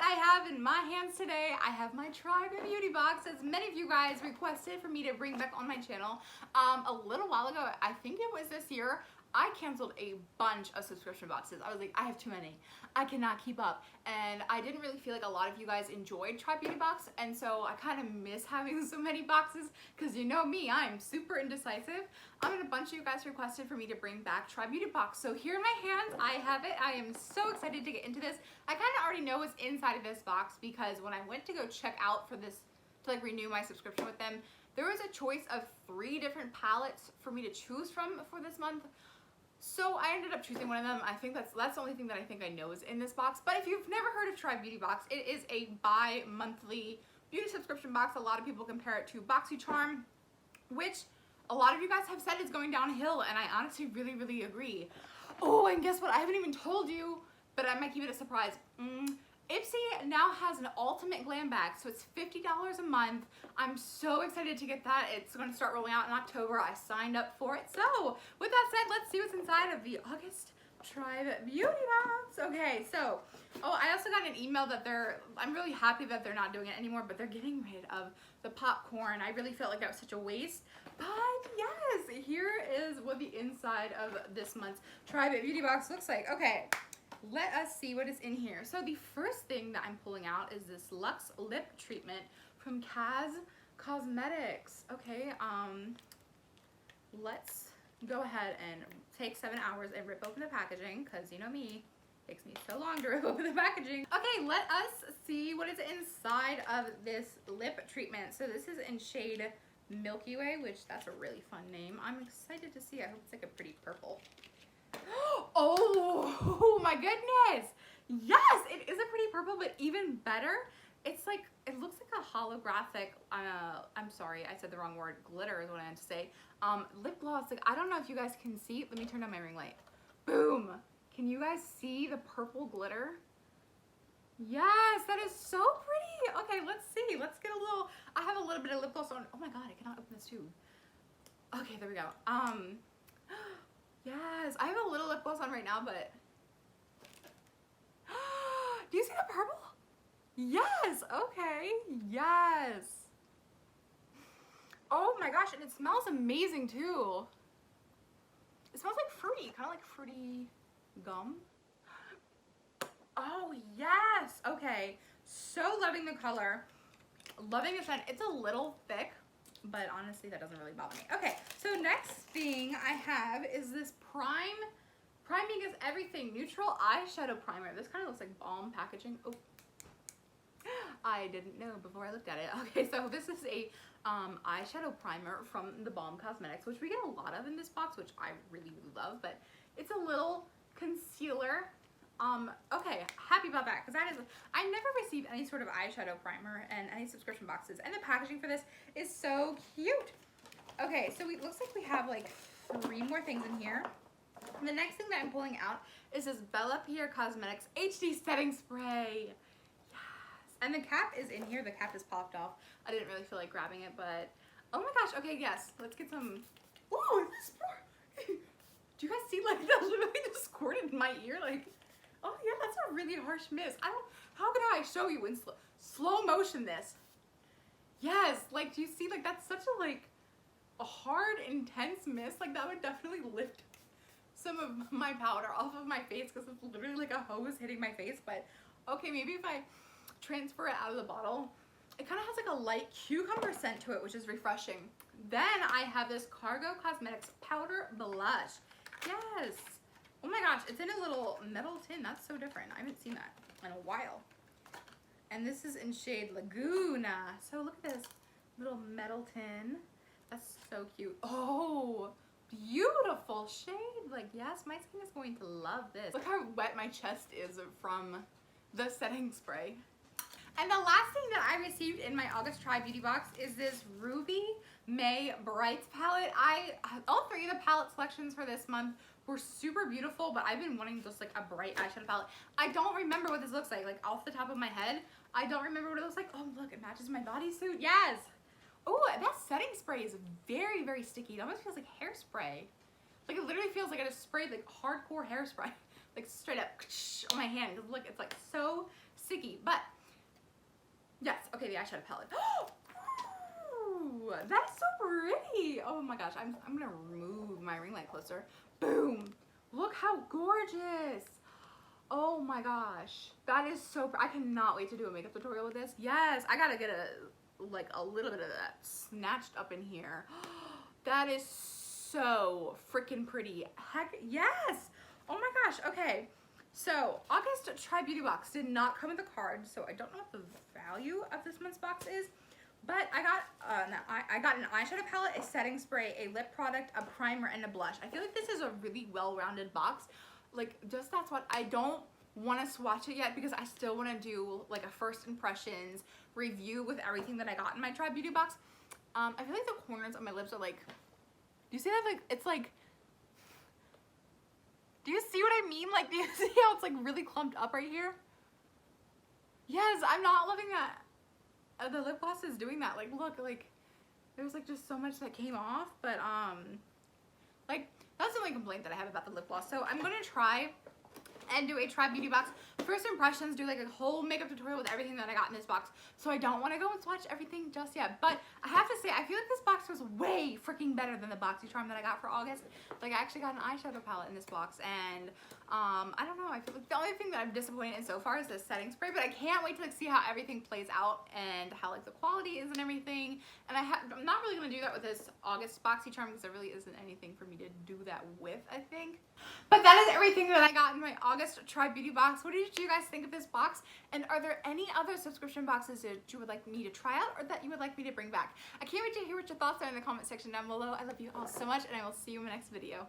I have in my hands today, I have my Try My Beauty box, as many of you guys requested for me to bring back on my channel. A little while ago, I think it was this year, I canceled a bunch of subscription boxes. I was like, I have too many. I cannot keep up. And I didn't really feel like a lot of you guys enjoyed Try Beauty Box, and so I kind of miss having so many boxes, because you know me, I'm super indecisive. And a bunch of you guys requested for me to bring back Try Beauty Box. So here in my hands, I have it. I am so excited to get into this. I kind of already know what's inside of this box, because when I went to go check out for this, to like renew my subscription with them, there was a choice of 3 different palettes for me to choose from for this month. So I ended up choosing one of them. I think that's the only thing that I think I know is in this box. But if you've never heard of Try Beauty Box, it is a bi-monthly beauty subscription box. A lot of people compare it to Boxycharm, which a lot of you guys have said is going downhill, and I honestly really, really agree. Oh, and guess what? I haven't even told you, but I might keep it a surprise. Ipsy now has an ultimate glam bag, so it's $50 a month. I'm so excited to get that. It's going to start rolling out in October. I signed up for it. So with that said, let's see what's inside of the August Try Beauty Box. Okay, so, I also got an email that I'm really happy that they're not doing it anymore, but they're getting rid of the popcorn. I really felt like that was such a waste. But yes, here is what the inside of this month's Try Beauty Box looks like. Okay. Let us see what is in here. So the first thing that I'm pulling out is this Luxe Lip Treatment from Kaz Cosmetics. Okay, let's go ahead and take 7 hours and rip open the packaging, because you know me, it takes me so long to rip open the packaging. Okay, let us see what is inside of this lip treatment. So this is in shade Milky Way, which that's a really fun name. I'm excited to see. I hope it's like a pretty purple. Oh my goodness, yes, it is a pretty purple, but even better, it's like, it looks like a holographic, I'm sorry, I said the wrong word, glitter is what I meant to say, lip gloss. Like, I don't know if you guys can see, let me turn on my ring light. Boom, can you guys see the purple glitter? Yes, that is so pretty. Okay, let's see, let's get a little, I have a little bit of lip gloss on. Oh my god, I cannot open this tube. Okay, there we go. Yes, I have a little lip gloss on right now, but do you see the purple? Yes, okay, yes. Oh my gosh, and it smells amazing too. It smells like fruity, kind of like fruity gum. Oh yes, okay. So loving the color, loving the scent. It's a little thick, but honestly, that doesn't really bother me. Okay, so next thing I have is this Priming is Everything Neutral Eyeshadow Primer. This kind of looks like balm packaging. Oh, I didn't know before I looked at it. Okay, so this is a eyeshadow primer from the Balm Cosmetics, which we get a lot of in this box, which I really, really love, but it's a little concealer. Okay, happy about that, because that is, I never received any sort of eyeshadow primer and any subscription boxes, and the packaging for this is so cute. Okay, so it looks like we have like 3 more things in here. The next thing that I'm pulling out is this Bella Pierre Cosmetics HD Setting Spray. Yes, and the cap is in here. The cap is popped off. I didn't really feel like grabbing it, but oh my gosh, okay, yes, let's get some. Ooh, this do you guys see, like, that literally just squirted in my ear? Like, oh yeah, that's a really harsh mist. How can I show you in slow motion this? Yes, like, do you see, like, that's such a, like, a hard, intense mist. Like, that would definitely lift some of my powder off of my face, because it's literally like a hose hitting my face. But okay, maybe if I transfer it out of the bottle, it kind of has like a light cucumber scent to it, which is refreshing. Then I have this Cargo Cosmetics Powder Blush. Yes. Oh my gosh, it's in a little metal tin. That's so different. I haven't seen that in a while. And this is in shade Laguna. So look at this little metal tin. That's so cute. Oh, beautiful shade. Like, yes, my skin is going to love this. Look how wet my chest is from the setting spray. And the last thing that I received in my August Try Beauty Box is this Ruby May Brights palette. All 3 of the palette selections for this month were super beautiful, but I've been wanting just like a bright eyeshadow palette. I don't remember what this looks like off the top of my head. I don't remember what it looks like. Oh, look, it matches my bodysuit. Yes. Oh, that setting spray is very, very sticky. It almost feels like hairspray. Like, it literally feels like I just sprayed like hardcore hairspray, like straight up on my hand. Look, it's like so sticky. But Yes, okay, the eyeshadow palette. Ooh, that is so pretty. Oh my gosh, I'm gonna remove my ring light closer. Boom. Look how gorgeous. Oh my gosh, that is so, I cannot wait to do a makeup tutorial with this. Yes, I gotta get a little bit of that snatched up in here. That is so freaking pretty. Heck yes. Oh my gosh, okay. So August Try Beauty Box did not come with a card, so I don't know what the value of this month's box is, but I got an eyeshadow palette, a setting spray, a lip product, a primer, and a blush. I feel like this is a really well-rounded box. Like, just that's what I don't want to swatch it yet because I still want to do like a first impressions review with everything that I got in my Try Beauty Box. I feel like the corners of my lips are like, do you see that? Like, it's like, do you see what I mean? Like, do you see how it's like really clumped up right here? Yes, I'm not loving that. The lip gloss is doing that. Like, look, like, there's like just so much that came off, but like, that's the only complaint that I have about the lip gloss. So I'm gonna try and do a Try Beauty Box first impressions, do like a whole makeup tutorial with everything that I got in this box. So I don't want to go and swatch everything just yet, but I have to say I feel like this box was way freaking better than the Boxycharm that I got for August. Like, I actually got an eyeshadow palette in this box, and I don't know, I feel like the only thing that I'm disappointed in so far is the setting spray, but I can't wait to like see how everything plays out and how like the quality is and everything. And I'm not really gonna do that with this August Boxycharm because there really isn't anything for me to do that with, I think. But that is everything that I got in my August Try Beauty Box. What did you guys think of this box? And are there any other subscription boxes that you would like me to try out or that you would like me to bring back? I can't wait to hear what your thoughts are in the comment section down below. I love you all so much, and I will see you in my next video.